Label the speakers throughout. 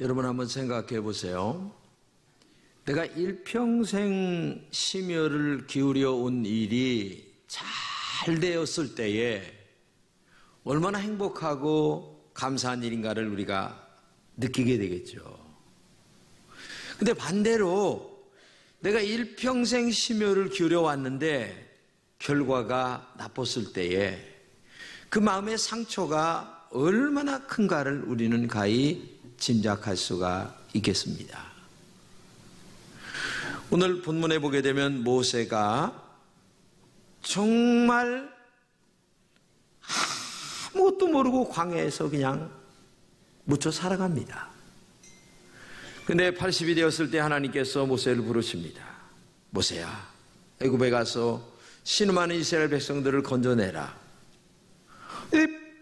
Speaker 1: 여러분 한번 생각해 보세요. 내가 일평생 심혈을 기울여 온 일이 잘 되었을 때에 얼마나 행복하고 감사한 일인가를 우리가 느끼게 되겠죠. 근데 반대로 내가 일평생 심혈을 기울여 왔는데 결과가 나빴을 때에 그 마음의 상처가 얼마나 큰가를 우리는 가히 짐작할 수가 있겠습니다. 오늘 본문에 보게 되면 모세가 정말 아무것도 모르고 광야에서 그냥 묻혀 살아갑니다. 근데 80이 되었을 때 하나님께서 모세를 부르십니다. 모세야, 애굽에 가서 신음하는 이스라엘 백성들을 건져내라.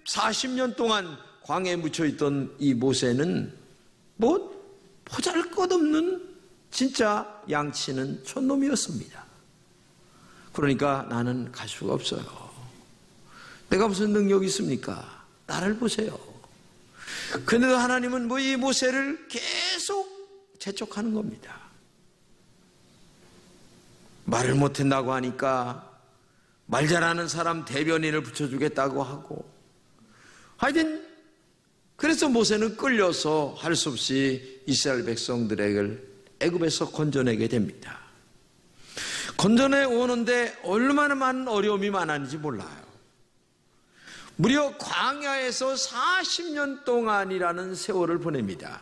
Speaker 1: 40년 동안 광야에 묻혀있던 이 모세는 보잘것없는 진짜 양치는 촌놈이었습니다. 그러니까 나는 갈 수가 없어요. 내가 무슨 능력이 있습니까? 나를 보세요. 그런데 하나님은 이 모세를 계속 재촉하는 겁니다. 말을 못한다고 하니까 말 잘하는 사람 대변인을 붙여주겠다고 하고, 하여튼 그래서 모세는 끌려서 할 수 없이 이스라엘 백성들을 애굽에서 건져내게 됩니다. 건져내 오는데 얼마나 많은 어려움이 많았는지 몰라요. 무려 광야에서 40년 동안이라는 세월을 보냅니다.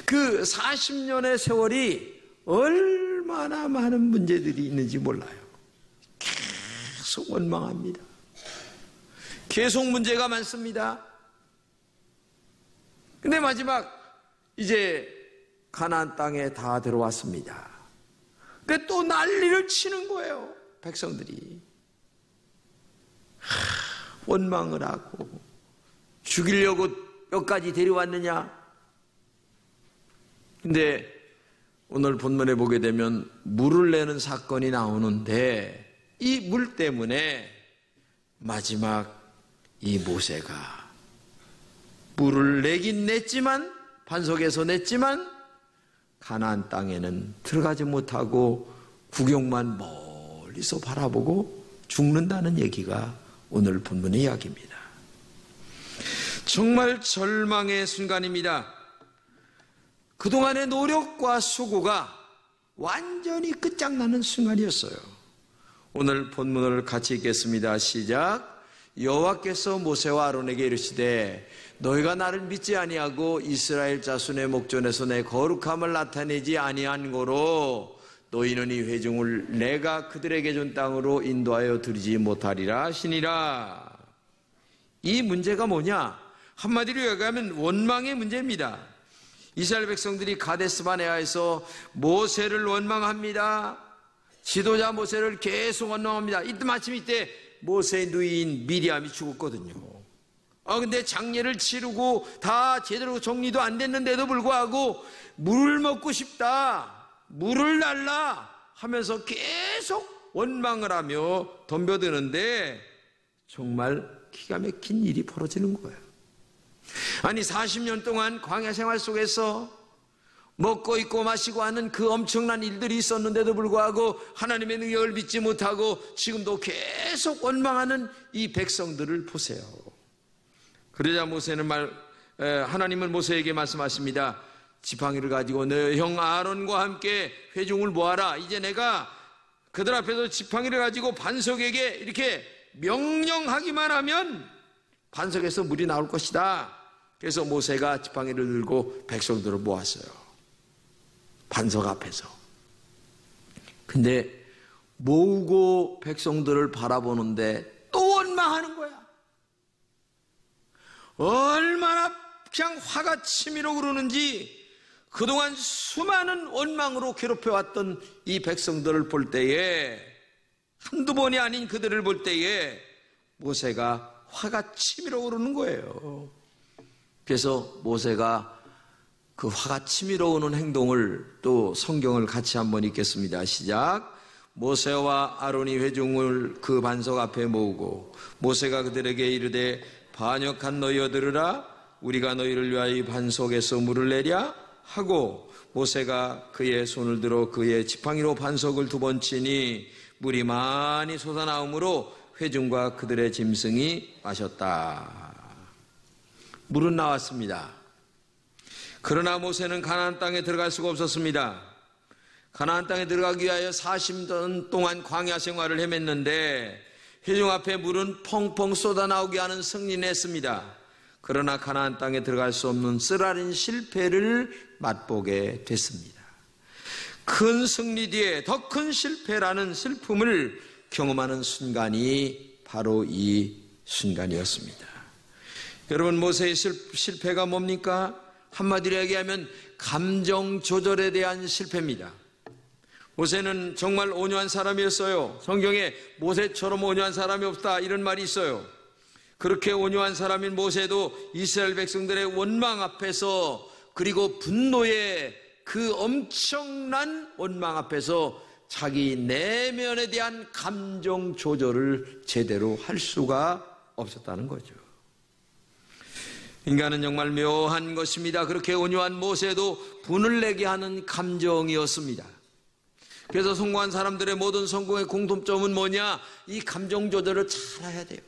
Speaker 1: 그 40년의 세월이 얼마나 많은 문제들이 있는지 몰라요. 계속 원망합니다. 계속 문제가 많습니다. 근데 마지막 이제 가나안 땅에 다 들어왔습니다. 근데 또 난리를 치는 거예요. 백성들이 원망을 하고, 죽이려고 여기까지 데려왔느냐. 근데 오늘 본문에 보게 되면 물을 내는 사건이 나오는데, 이 물 때문에 마지막 이 모세가 물을 내긴 냈지만, 반석에서 냈지만 가나안 땅에는 들어가지 못하고 구경만 멀리서 바라보고 죽는다는 얘기가 오늘 본문의 이야기입니다. 정말 절망의 순간입니다. 그동안의 노력과 수고가 완전히 끝장나는 순간이었어요. 오늘 본문을 같이 읽겠습니다. 시작. 여호와께서 모세와 아론에게 이르시되 너희가 나를 믿지 아니하고 이스라엘 자손의 목전에서 내 거룩함을 나타내지 아니한 고로 너희는 이 회중을 내가 그들에게 준 땅으로 인도하여 드리지 못하리라 하시니라. 이 문제가 뭐냐? 한마디로 얘기하면 원망의 문제입니다. 이스라엘 백성들이 가데스바네아에서 모세를 원망합니다. 지도자 모세를 계속 원망합니다. 이때 마침 이때 모세의 누이인 미리암이 죽었거든요. 근데 장례를 치르고 다 제대로 정리도 안 됐는데도 불구하고 물을 먹고 싶다, 물을 달라 하면서 계속 원망을 하며 덤벼드는데 정말 기가 막힌 일이 벌어지는 거예요. 아니 40년 동안 광야 생활 속에서 먹고 입고 마시고 하는 그 엄청난 일들이 있었는데도 불구하고 하나님의 능력을 믿지 못하고 지금도 계속 원망하는 이 백성들을 보세요. 그러자 모세는 하나님은 모세에게 말씀하십니다. 지팡이를 가지고 너 형 아론과 함께 회중을 모아라. 이제 내가 그들 앞에서 지팡이를 가지고 반석에게 이렇게 명령하기만 하면 반석에서 물이 나올 것이다. 그래서 모세가 지팡이를 들고 백성들을 모았어요. 반석 앞에서. 근데 모으고 백성들을 바라보는데 또 원망하는 거야. 얼마나 그냥 화가 치밀어 오르는지 그동안 수많은 원망으로 괴롭혀왔던 이 백성들을 볼 때에, 한두 번이 아닌 그들을 볼 때에 모세가 화가 치밀어 오르는 거예요. 그래서 모세가 그 화가 치밀어 오는 행동을 또 성경을 같이 한번 읽겠습니다. 시작. 모세와 아론이 회중을 그 반석 앞에 모으고 모세가 그들에게 이르되 반역한 너희여 들으라. 우리가 너희를 위하여 이 반석에서 물을 내랴 하고 모세가 그의 손을 들어 그의 지팡이로 반석을 2번 치니 물이 많이 솟아나오므로 회중과 그들의 짐승이 마셨다. 물은 나왔습니다. 그러나 모세는 가나안 땅에 들어갈 수가 없었습니다. 가나안 땅에 들어가기 위하여 40년 동안 광야 생활을 헤맸는데 회중 앞에 물은 펑펑 쏟아나오게 하는 승리는 했습니다. 그러나 가나안 땅에 들어갈 수 없는 쓰라린 실패를 맛보게 됐습니다. 큰 승리 뒤에 더 큰 실패라는 슬픔을 경험하는 순간이 바로 이 순간이었습니다. 여러분, 모세의 실패가 뭡니까? 한마디로 얘기하면 감정 조절에 대한 실패입니다. 모세는 정말 온유한 사람이었어요. 성경에 모세처럼 온유한 사람이 없다 이런 말이 있어요. 그렇게 온유한 사람인 모세도 이스라엘 백성들의 원망 앞에서, 그리고 분노의 그 엄청난 원망 앞에서 자기 내면에 대한 감정 조절을 제대로 할 수가 없었다는 거죠. 인간은 정말 묘한 것입니다. 그렇게 온유한 모세도 분을 내게 하는 감정이었습니다. 그래서 성공한 사람들의 모든 성공의 공통점은 뭐냐? 이 감정 조절을 잘 해야 돼요.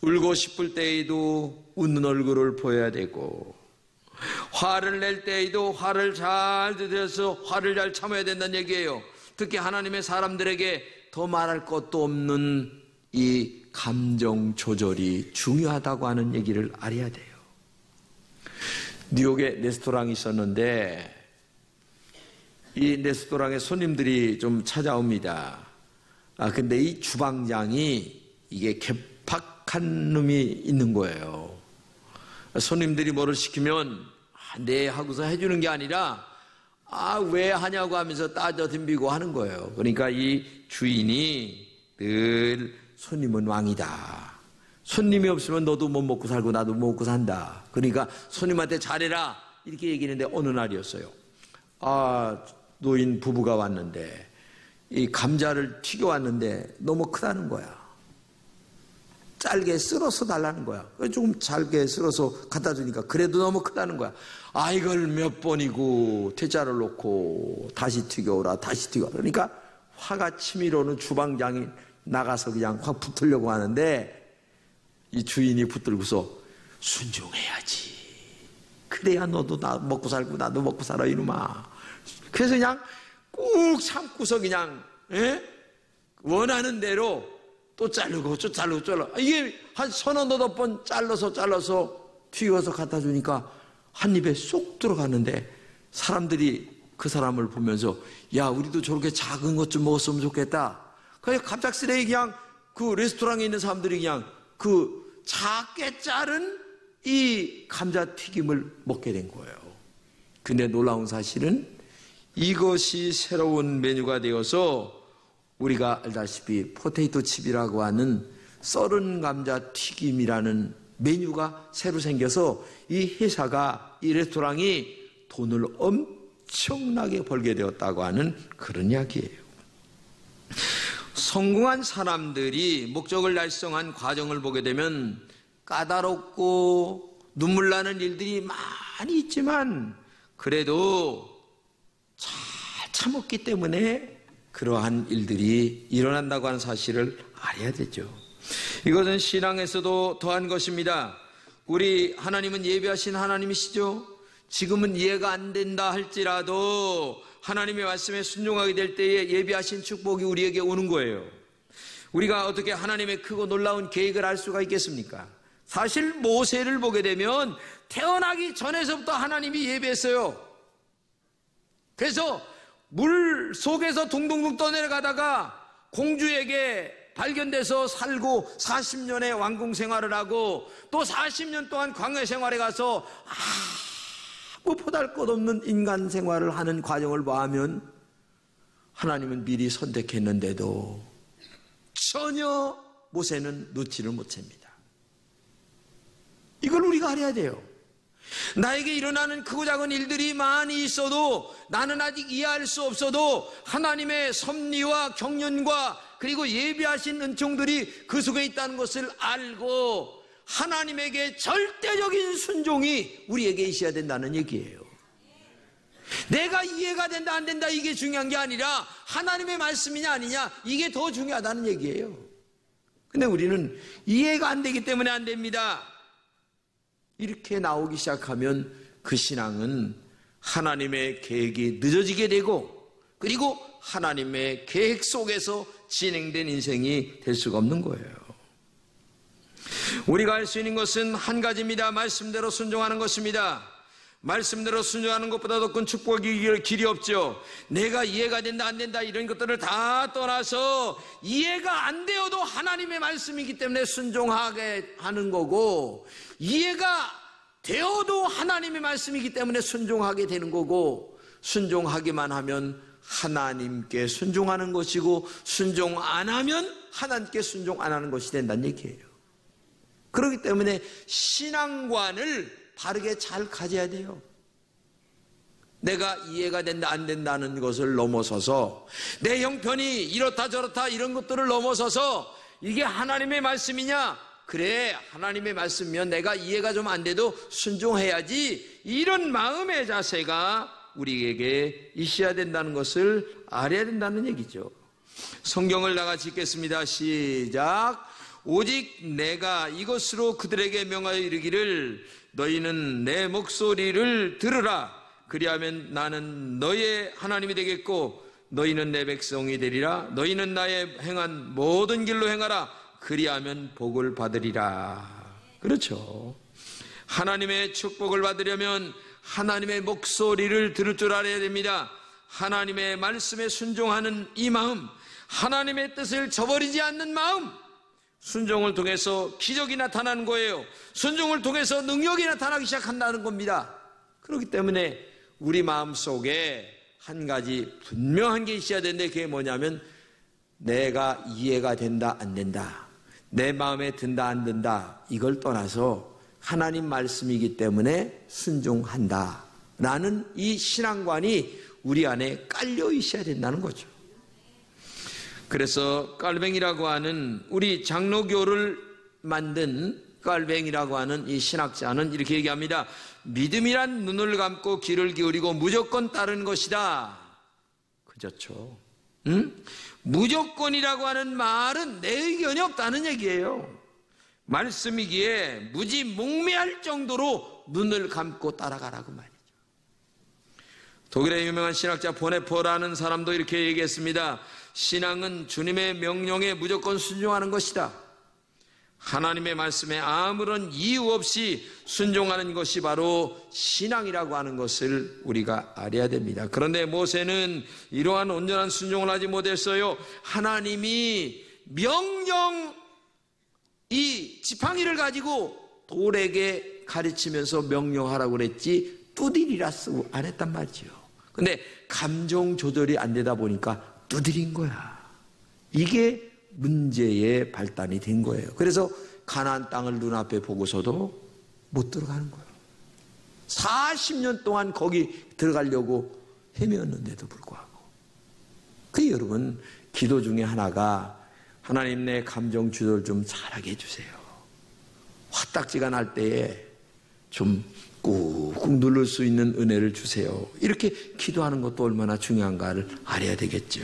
Speaker 1: 울고 싶을 때에도 웃는 얼굴을 보여야 되고, 화를 낼 때에도 화를 잘 들여서 화를 잘 참아야 된다는 얘기예요. 특히 하나님의 사람들에게 더 말할 것도 없는 이 감정 조절이 중요하다고 하는 얘기를 알아야 돼요. 뉴욕에 레스토랑이 있었는데 이 레스토랑에 손님들이 좀 찾아옵니다. 근데 이 주방장이 이게 개팍한 놈이 있는 거예요. 손님들이 뭐를 시키면 네 하고서 해주는 게 아니라 왜 하냐고 하면서 따져 덤비고 하는 거예요. 그러니까 이 주인이 늘 손님은 왕이다. 손님이 없으면 너도 못 먹고 살고 나도 못 먹고 산다. 그러니까 손님한테 잘해라 이렇게 얘기했는데 어느 날이었어요. 노인 부부가 왔는데 이 감자를 튀겨왔는데 너무 크다는 거야. 짧게 썰어서 달라는 거야. 조금 잘게 썰어서 갖다 주니까 그래도 너무 크다는 거야. 이걸 몇 번이고 퇴짜를 놓고 다시 튀겨오라 다시 튀겨. 그러니까 화가 치밀어오는 주방장이 나가서 그냥 확 붙으려고 하는데 이 주인이 붙들고서 순종해야지. 그래야 너도 나 먹고 살고 나도 먹고 살아 이놈아. 그래서 그냥 꾹 참고서 그냥 원하는 대로 또 자르고 또 자르고 이게 한 1,8번 잘라서 튀겨서 갖다 주니까 한 입에 쏙 들어갔는데 사람들이 그 사람을 보면서 야 우리도 저렇게 작은 것 좀 먹었으면 좋겠다. 그냥 갑작스레 그냥 그 레스토랑에 있는 사람들이 그냥 그 작게 자른 이 감자튀김을 먹게 된 거예요. 근데 놀라운 사실은 이것이 새로운 메뉴가 되어서 우리가 알다시피 포테이토 칩이라고 하는 썰은 감자튀김이라는 메뉴가 새로 생겨서 이 회사가, 이 레스토랑이 돈을 엄청나게 벌게 되었다고 하는 그런 이야기예요. 성공한 사람들이 목적을 달성한 과정을 보게 되면 까다롭고 눈물 나는 일들이 많이 있지만 그래도 잘 참았기 때문에 그러한 일들이 일어난다고 하는 사실을 알아야 되죠. 이것은 신앙에서도 더한 것입니다. 우리 하나님은 예비하신 하나님이시죠. 지금은 이해가 안 된다 할지라도 하나님의 말씀에 순종하게 될 때에 예비하신 축복이 우리에게 오는 거예요. 우리가 어떻게 하나님의 크고 놀라운 계획을 알 수가 있겠습니까? 사실 모세를 보게 되면 태어나기 전에서부터 하나님이 예비했어요. 그래서 물 속에서 둥둥둥 떠내려가다가 공주에게 발견돼서 살고 40년의 왕궁 생활을 하고 또 40년 동안 광야 생활에 가서 아무 보잘것없는 인간 생활을 하는 과정을 봐하면 하나님은 미리 선택했는데도 전혀 모세는 놓지를 못합니다. 이걸 우리가 알아야 돼요. 나에게 일어나는 크고 작은 일들이 많이 있어도 나는 아직 이해할 수 없어도 하나님의 섭리와 경륜과 그리고 예비하신 은총들이 그 속에 있다는 것을 알고 하나님에게 절대적인 순종이 우리에게 있어야 된다는 얘기예요. 내가 이해가 된다 안 된다 이게 중요한 게 아니라 하나님의 말씀이냐 아니냐 이게 더 중요하다는 얘기예요. 근데 우리는 이해가 안 되기 때문에 안 됩니다. 이렇게 나오기 시작하면 그 신앙은 하나님의 계획이 늦어지게 되고 그리고 하나님의 계획 속에서 진행된 인생이 될 수가 없는 거예요. 우리가 할 수 있는 것은 한 가지입니다. 말씀대로 순종하는 것입니다. 말씀대로 순종하는 것보다 더 큰 축복의 길이 없죠. 내가 이해가 된다 안 된다 이런 것들을 다 떠나서 이해가 안 되어도 하나님의 말씀이기 때문에 순종하게 하는 거고 이해가 되어도 하나님의 말씀이기 때문에 순종하게 되는 거고 순종하기만 하면 하나님께 순종하는 것이고 순종 안 하면 하나님께 순종 안 하는 것이 된다는 얘기예요. 그렇기 때문에 신앙관을 바르게 잘 가져야 돼요. 내가 이해가 된다 안 된다는 것을 넘어서서 내 형편이 이렇다 저렇다 이런 것들을 넘어서서 이게 하나님의 말씀이냐? 그래 하나님의 말씀이면 내가 이해가 좀 안 돼도 순종해야지 이런 마음의 자세가 우리에게 있어야 된다는 것을 알아야 된다는 얘기죠. 성경을 나같이 읽겠습니다. 시작. 오직 내가 이것으로 그들에게 명하여 이르기를 너희는 내 목소리를 들으라. 그리하면 나는 너의 하나님이 되겠고 너희는 내 백성이 되리라. 너희는 나의 행한 모든 길로 행하라. 그리하면 복을 받으리라. 그렇죠. 하나님의 축복을 받으려면 하나님의 목소리를 들을 줄 알아야 됩니다. 하나님의 말씀에 순종하는 이 마음, 하나님의 뜻을 저버리지 않는 마음, 순종을 통해서 기적이 나타나는 거예요. 순종을 통해서 능력이 나타나기 시작한다는 겁니다. 그렇기 때문에 우리 마음속에 한 가지 분명한 게 있어야 되는데 그게 뭐냐면 내가 이해가 된다 안 된다, 내 마음에 든다 안 든다 이걸 떠나서 하나님 말씀이기 때문에 순종한다 라는 이 신앙관이 우리 안에 깔려 있어야 된다는 거죠. 그래서 깔뱅이라고 하는 우리 장로교를 만든 깔뱅이라고 하는 이 신학자는 이렇게 얘기합니다. 믿음이란 눈을 감고 귀를 기울이고 무조건 따르는 것이다. 그렇죠. 무조건이라고 하는 말은 내 의견이 없다는 얘기예요. 말씀이기에 무지 몽매할 정도로 눈을 감고 따라가라고 말이죠. 독일의 유명한 신학자 보네퍼라는 사람도 이렇게 얘기했습니다. 신앙은 주님의 명령에 무조건 순종하는 것이다. 하나님의 말씀에 아무런 이유 없이 순종하는 것이 바로 신앙이라고 하는 것을 우리가 알아야 됩니다. 그런데 모세는 이러한 온전한 순종을 하지 못했어요. 하나님이 명령 이 지팡이를 가지고 돌에게 가르치면서 명령하라고 그랬지 두드리라 쓰고 안 했단 말이죠. 근데 감정 조절이 안 되다 보니까 두드린 거야. 이게 문제의 발단이 된 거예요. 그래서 가나안 땅을 눈앞에 보고서도 못 들어가는 거예요. 40년 동안 거기 들어가려고 헤매었는데도 불구하고. 그 여러분 기도 중에 하나가 하나님 내 감정 조절 좀 잘하게 해주세요. 화딱지가 날 때에 좀 꾹꾹 누를 수 있는 은혜를 주세요. 이렇게 기도하는 것도 얼마나 중요한가를 알아야 되겠죠.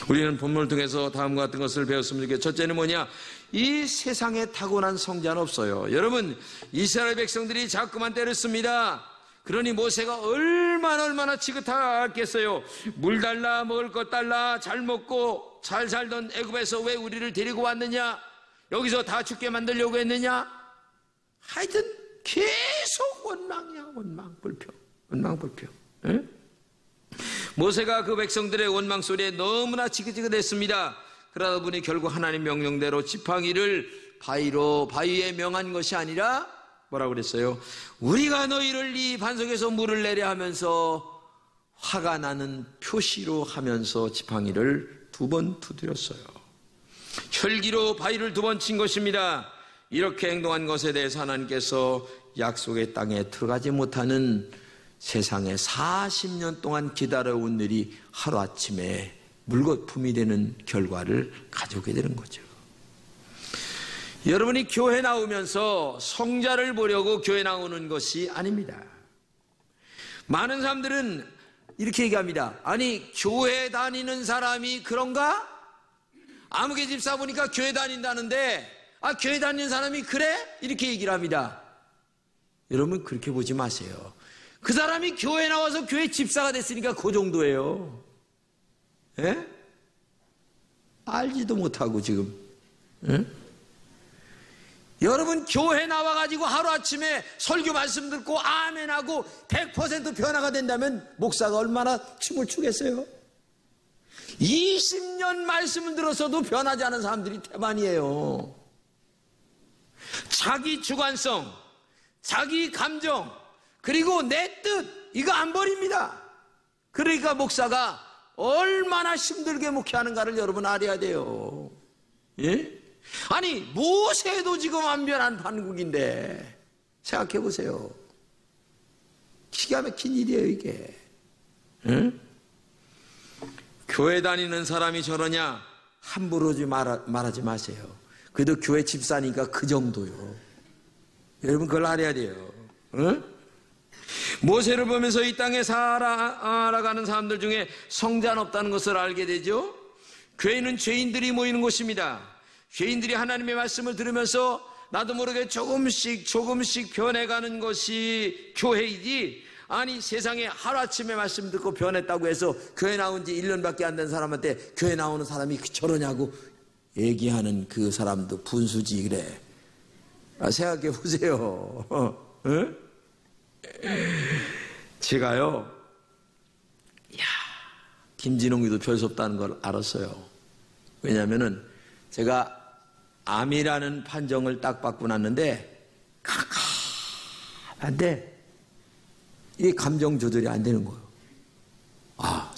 Speaker 1: 우리는 본문을 통해서 다음과 같은 것을 배웠으면 좋겠어요. 첫째는 뭐냐? 이 세상에 타고난 성자는 없어요. 여러분 이스라엘 백성들이 자꾸만 때렸습니다. 그러니 모세가 얼마나 지긋하겠어요. 물 달라, 먹을 것 달라, 잘 먹고 잘 살던 애굽에서 왜 우리를 데리고 왔느냐? 여기서 다 죽게 만들려고 했느냐? 하여튼 계속 원망이야. 원망 불평. 에? 모세가 그 백성들의 원망 소리에 너무나 지긋지긋했습니다. 그러다 보니 결국 하나님 명령대로 지팡이를 바위에 명한 것이 아니라 뭐라고 그랬어요? 우리가 너희를 이 반석에서 물을 내려 하면서 화가 나는 표시로 하면서 지팡이를 2번 두드렸어요. 혈기로 바위를 2번 친 것입니다. 이렇게 행동한 것에 대해서 하나님께서 약속의 땅에 들어가지 못하는 세상에 40년 동안 기다려온 일이 하루아침에 물거품이 되는 결과를 가져오게 되는 거죠. 여러분이 교회 나오면서 성자를 보려고 교회 나오는 것이 아닙니다. 많은 사람들은 이렇게 얘기합니다. 아니, 교회 다니는 사람이 그런가? 아무개 집사 보니까 교회 다닌다는데, 교회 다니는 사람이 그래? 이렇게 얘기를 합니다. 여러분, 그렇게 보지 마세요. 그 사람이 교회 나와서 교회 집사가 됐으니까 그 정도예요. 예? 알지도 못하고 지금. 예? 여러분, 교회 나와가지고 하루아침에 설교 말씀 듣고 아멘하고 100% 변화가 된다면 목사가 얼마나 춤을 추겠어요? 20년 말씀을 들었어도 변하지 않은 사람들이 태반이에요. 자기 주관성, 자기 감정, 그리고 내 뜻, 이거 안 버립니다. 그러니까 목사가 얼마나 힘들게 목회하는가를 여러분 알아야 돼요. 예? 아니, 모세도 지금 안 변한 판국인데 생각해 보세요. 기가 막힌 일이에요, 이게. 응? 교회 다니는 사람이 저러냐? 함부로 말하지 마세요. 그래도 교회 집사니까 그 정도요. 여러분, 그걸 알아야 돼요. 응? 모세를 보면서 이 땅에 살아가는 사람들 중에 성자는 없다는 것을 알게 되죠. 교회는 죄인들이 모이는 곳입니다. 죄인들이 하나님의 말씀을 들으면서 나도 모르게 조금씩 변해가는 것이 교회이지, 아니, 세상에 하루아침에 말씀 듣고 변했다고 해서 교회 나온 지 1년밖에 안 된 사람한테 교회 나오는 사람이 저러냐고 얘기하는 그 사람도 분수지, 그래. 생각해 보세요. 제가요, 김진홍이도 별 수 없다는 걸 알았어요. 왜냐하면은 제가 암이라는 판정을 딱 받고 났는데 깜깜한데 이게 감정 조절이 안 되는 거예요.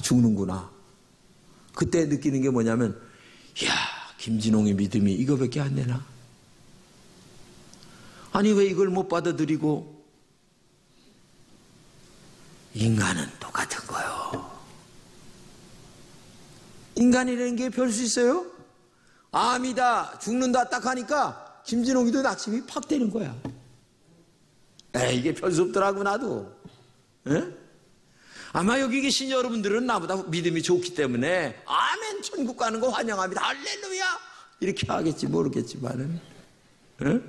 Speaker 1: 죽는구나. 그때 느끼는 게 뭐냐면, 김진홍의 믿음이 이거밖에 안 되나? 아니, 왜 이걸 못 받아들이고? 인간은 똑같은 거요. 인간이라는 게 별 수 있어요? 암이다, 죽는다 딱 하니까 김진홍이도 낙심이 팍 되는 거야. 이게 별 수 없더라고, 나도. 에? 아마 여기 계신 여러분들은 나보다 믿음이 좋기 때문에 아멘, 천국 가는 거 환영합니다, 할렐루야, 이렇게 하겠지 모르겠지만은, 에?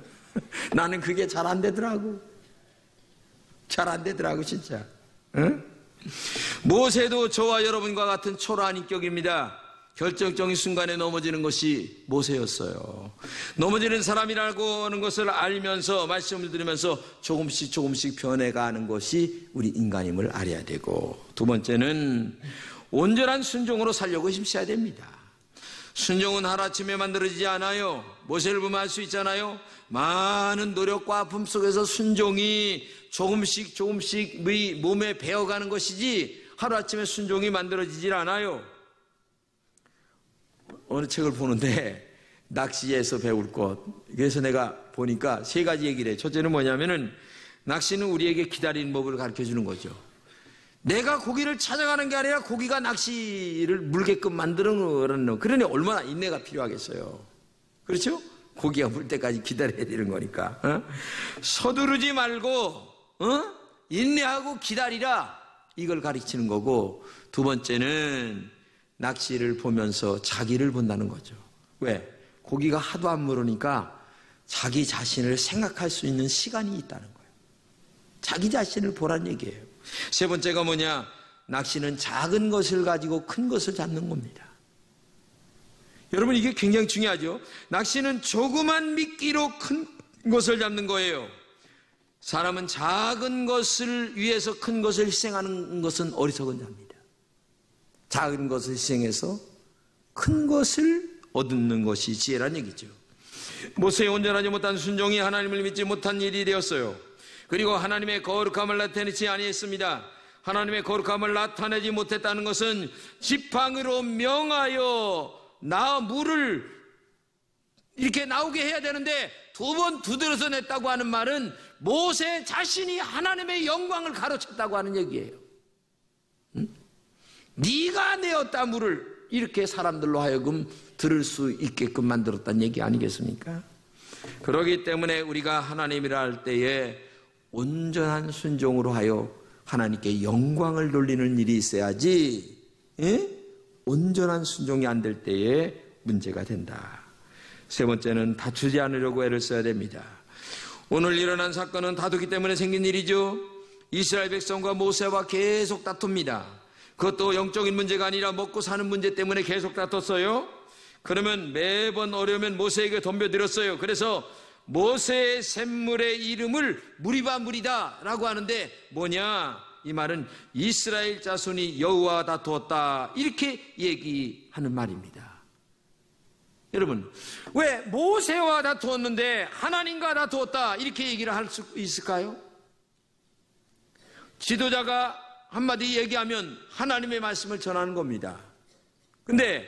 Speaker 1: 나는 그게 잘 안 되더라고. 잘 안 되더라고, 진짜. 에? 모세도 저와 여러분과 같은 초라한 인격입니다. 결정적인 순간에 넘어지는 것이 모세였어요. 넘어지는 사람이라고 하는 것을 알면서 말씀을 들으면서 조금씩 변해가는 것이 우리 인간임을 알아야 되고, 두 번째는 온전한 순종으로 살려고 힘써야 됩니다. 순종은 하루아침에 만들어지지 않아요. 모세를 보면 알 수 있잖아요. 많은 노력과 아픔 속에서 순종이 조금씩 몸에 배어가는 것이지 하루아침에 순종이 만들어지질 않아요. 어느 책을 보는데 낚시에서 배울 것, 그래서 내가 보니까 세 가지 얘기를 해. 첫째는 뭐냐면은 낚시는 우리에게 기다리는 법을 가르쳐 주는 거죠. 내가 고기를 찾아가는 게 아니라 고기가 낚시를 물게끔 만드는, 그러니 얼마나 인내가 필요하겠어요. 그렇죠? 고기가 물 때까지 기다려야 되는 거니까. 서두르지 말고 인내하고 기다리라, 이걸 가르치는 거고, 두 번째는 낚시를 보면서 자기를 본다는 거죠. 왜? 고기가 하도 안 물으니까 자기 자신을 생각할 수 있는 시간이 있다는 거예요. 자기 자신을 보란 얘기예요. 세 번째가 뭐냐? 낚시는 작은 것을 가지고 큰 것을 잡는 겁니다. 여러분, 이게 굉장히 중요하죠. 낚시는 조그만 미끼로 큰 것을 잡는 거예요. 사람은 작은 것을 위해서 큰 것을 희생하는 것은 어리석은 자입니다. 작은 것을 희생해서 큰 것을 얻는 것이 지혜란 얘기죠. 모세의 온전하지 못한 순종이 하나님을 믿지 못한 일이 되었어요. 그리고 하나님의 거룩함을 나타내지 아니했습니다. 하나님의 거룩함을 나타내지 못했다는 것은 지팡이로 명하여 물을 이렇게 나오게 해야 되는데 두 번 두드려서 냈다고 하는 말은 모세 자신이 하나님의 영광을 가로챘다고 하는 얘기예요. 네가 내었다 물을, 이렇게 사람들로 하여금 들을 수 있게끔 만들었다는 얘기 아니겠습니까? 그러기 때문에 우리가 하나님이라 할 때에 온전한 순종으로 하여 하나님께 영광을 돌리는 일이 있어야지, 온전한 순종이 안 될 때에 문제가 된다. 세 번째는 다투지 않으려고 애를 써야 됩니다. 오늘 일어난 사건은 다투기 때문에 생긴 일이죠. 이스라엘 백성과 모세와 계속 다툽니다. 그것도 영적인 문제가 아니라 먹고 사는 문제 때문에 계속 다퉜어요. 그러면 매번 어려우면 모세에게 덤벼들었어요. 그래서 모세의 샘물의 이름을 무리바 무리다 라고 하는데 뭐냐? 이 말은 이스라엘 자손이 여호와와 다투었다, 이렇게 얘기하는 말입니다. 여러분, 왜 모세와 다투었는데 하나님과 다투었다 이렇게 얘기를 할 수 있을까요? 지도자가 한마디 얘기하면 하나님의 말씀을 전하는 겁니다. 근데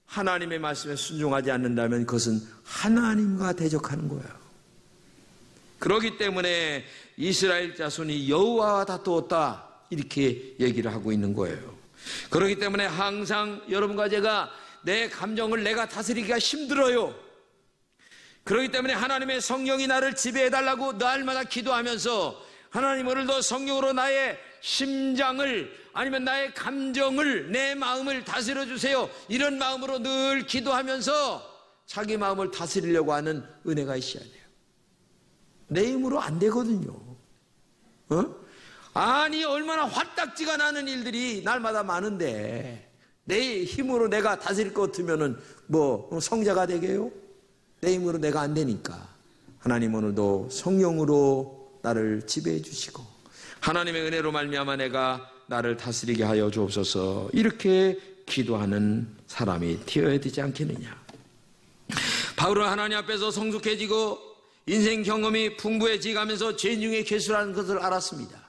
Speaker 1: 하나님의 말씀에 순종하지 않는다면 그것은 하나님과 대적하는 거예요. 그렇기 때문에 이스라엘 자손이 여호와와 다투었다 이렇게 얘기를 하고 있는 거예요. 그렇기 때문에 항상 여러분과 제가 내 감정을 내가 다스리기가 힘들어요. 그렇기 때문에 하나님의 성령이 나를 지배해달라고 날마다 기도하면서 하나님, 오늘도 성령으로 나의 심장을, 아니면 나의 감정을, 내 마음을 다스려 주세요, 이런 마음으로 늘 기도하면서 자기 마음을 다스리려고 하는 은혜가 있어야 돼요. 내 힘으로 안 되거든요. 아니, 얼마나 화딱지가 나는 일들이 날마다 많은데 내 힘으로 내가 다스릴 것 같으면은 뭐 성자가 되게요? 내 힘으로 내가 안 되니까 하나님, 오늘도 성령으로 나를 지배해 주시고 하나님의 은혜로 말미암아 내가 나를 다스리게 하여 주옵소서, 이렇게 기도하는 사람이 되어야 되지 않겠느냐. 바울은 하나님 앞에서 성숙해지고 인생 경험이 풍부해지가면서 죄 중에 괴수라는 것을 알았습니다.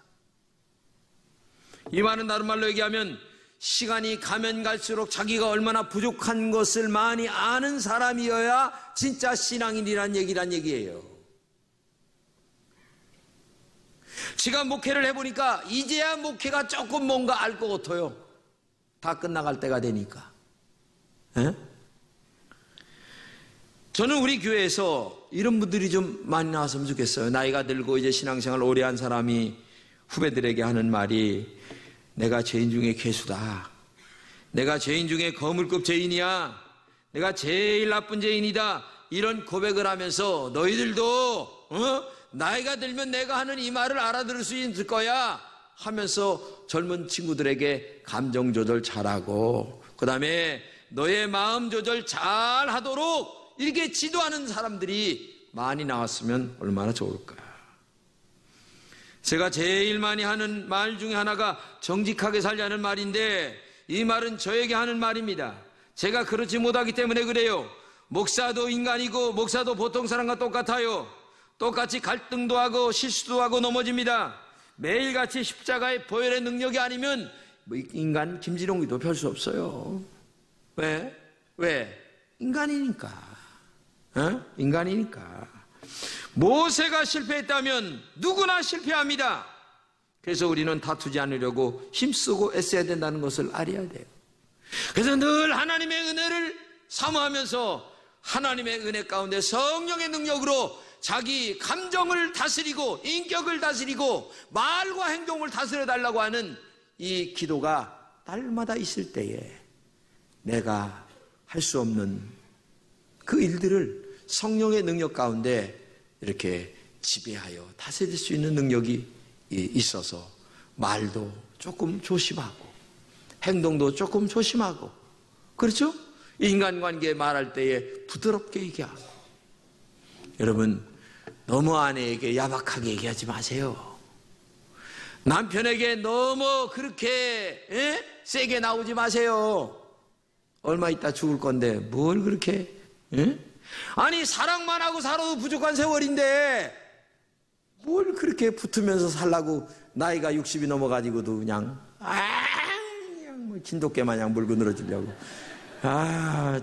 Speaker 1: 이 말은 다른 말로 얘기하면 시간이 가면 갈수록 자기가 얼마나 부족한 것을 많이 아는 사람이어야 진짜 신앙인이란 얘기예요. 제가 목회를 해보니까 이제야 목회가 조금 뭔가 알 것 같아요. 다 끝나갈 때가 되니까. 저는 우리 교회에서 이런 분들이 좀 많이 나왔으면 좋겠어요. 나이가 들고 이제 신앙생활 오래 한 사람이 후배들에게 하는 말이, 내가 죄인 중에 괴수다, 내가 죄인 중에 거물급 죄인이야, 내가 제일 나쁜 죄인이다, 이런 고백을 하면서 너희들도 나이가 들면 내가 하는 이 말을 알아들을 수 있을 거야 하면서 젊은 친구들에게 감정 조절 잘하고, 그 다음에 너의 마음 조절 잘 하도록 이렇게 지도하는 사람들이 많이 나왔으면 얼마나 좋을까. 제가 제일 많이 하는 말 중에 하나가 정직하게 살자는 말인데, 이 말은 저에게 하는 말입니다. 제가 그렇지 못하기 때문에 그래요. 목사도 인간이고 목사도 보통 사람과 똑같아요. 똑같이 갈등도 하고 실수도 하고 넘어집니다. 매일같이 십자가의 보혈의 능력이 아니면 인간 김지롱이도 별 수 없어요. 왜? 인간이니까. 인간이니까. 모세가 실패했다면 누구나 실패합니다. 그래서 우리는 다투지 않으려고 힘쓰고 애써야 된다는 것을 알아야 돼요. 그래서 늘 하나님의 은혜를 사모하면서 하나님의 은혜 가운데 성령의 능력으로 자기 감정을 다스리고 인격을 다스리고 말과 행동을 다스려 달라고 하는 이 기도가 날마다 있을 때에 내가 할 수 없는 그 일들을 성령의 능력 가운데 이렇게 지배하여 다스릴 수 있는 능력이 있어서 말도 조금 조심하고 행동도 조금 조심하고, 그렇죠? 인간관계 말할 때에 부드럽게 얘기하고. 여러분, 너무 아내에게 야박하게 얘기하지 마세요. 남편에게 너무 그렇게 세게 나오지 마세요. 얼마 있다 죽을 건데 뭘 그렇게 아니, 사랑만 하고 살아도 부족한 세월인데 뭘 그렇게 붙으면서 살라고, 나이가 60이 넘어가지고도 그냥 뭐 진돗개 마냥 물고 늘어지려고.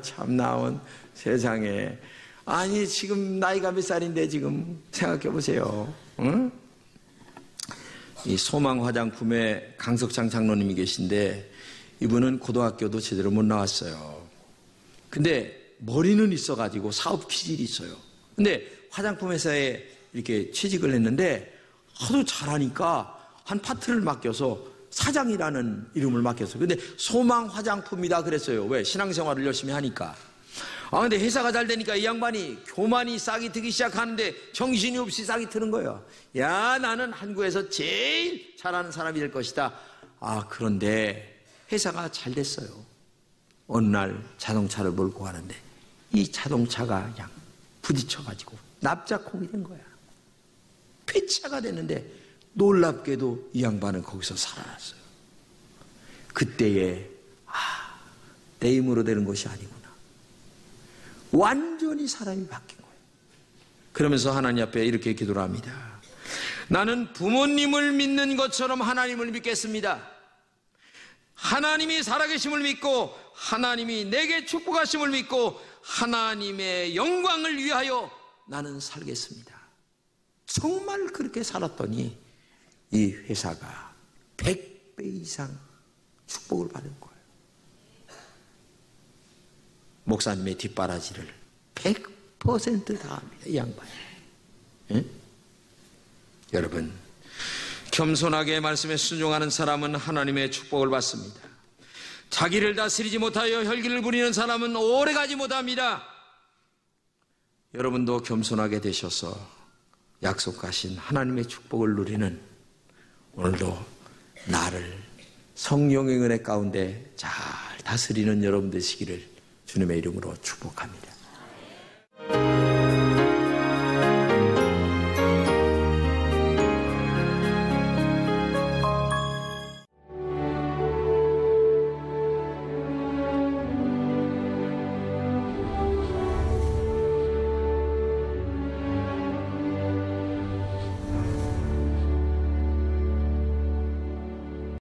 Speaker 1: 참 나온 세상에. 아니, 지금 나이가 몇 살인데 지금 생각해 보세요. 이 소망화장품의 강석창 장로님이 계신데, 이분은 고등학교도 제대로 못 나왔어요. 근데 머리는 있어가지고 사업 기질이 있어요. 근데 화장품 회사에 이렇게 취직을 했는데 하도 잘하니까 한 파트를 맡겨서 사장이라는 이름을 맡겼어요. 근데 소망 화장품이다 그랬어요. 왜? 신앙생활을 열심히 하니까. 근데 회사가 잘 되니까 이 양반이 교만이 싹이 트기 시작하는데 정신이 없이 싹이 트는 거예요. 야, 나는 한국에서 제일 잘하는 사람이 될 것이다. 그런데 회사가 잘 됐어요. 어느 날 자동차를 몰고 가는데 이 자동차가 그냥 부딪혀가지고 납작콩이 된 거야. 폐차가 됐는데 놀랍게도 이 양반은 거기서 살아났어요. 그때에 내 힘으로 되는 것이 아니구나. 완전히 사람이 바뀐 거예요. 그러면서 하나님 앞에 이렇게 기도를 합니다. 나는 부모님을 믿는 것처럼 하나님을 믿겠습니다. 하나님이 살아계심을 믿고 하나님이 내게 축복하심을 믿고 하나님의 영광을 위하여 나는 살겠습니다. 정말 그렇게 살았더니 이 회사가 100배 이상 축복을 받은 거예요. 목사님의 뒷바라지를 100% 다 합니다. 이 양반이. 예? 여러분, 겸손하게 말씀에 순종하는 사람은 하나님의 축복을 받습니다. 자기를 다스리지 못하여 혈기를 부리는 사람은 오래가지 못합니다. 여러분도 겸손하게 되셔서 약속하신 하나님의 축복을 누리는 오늘도 나를 성령의 은혜 가운데 잘 다스리는 여러분 되시기를 주님의 이름으로 축복합니다.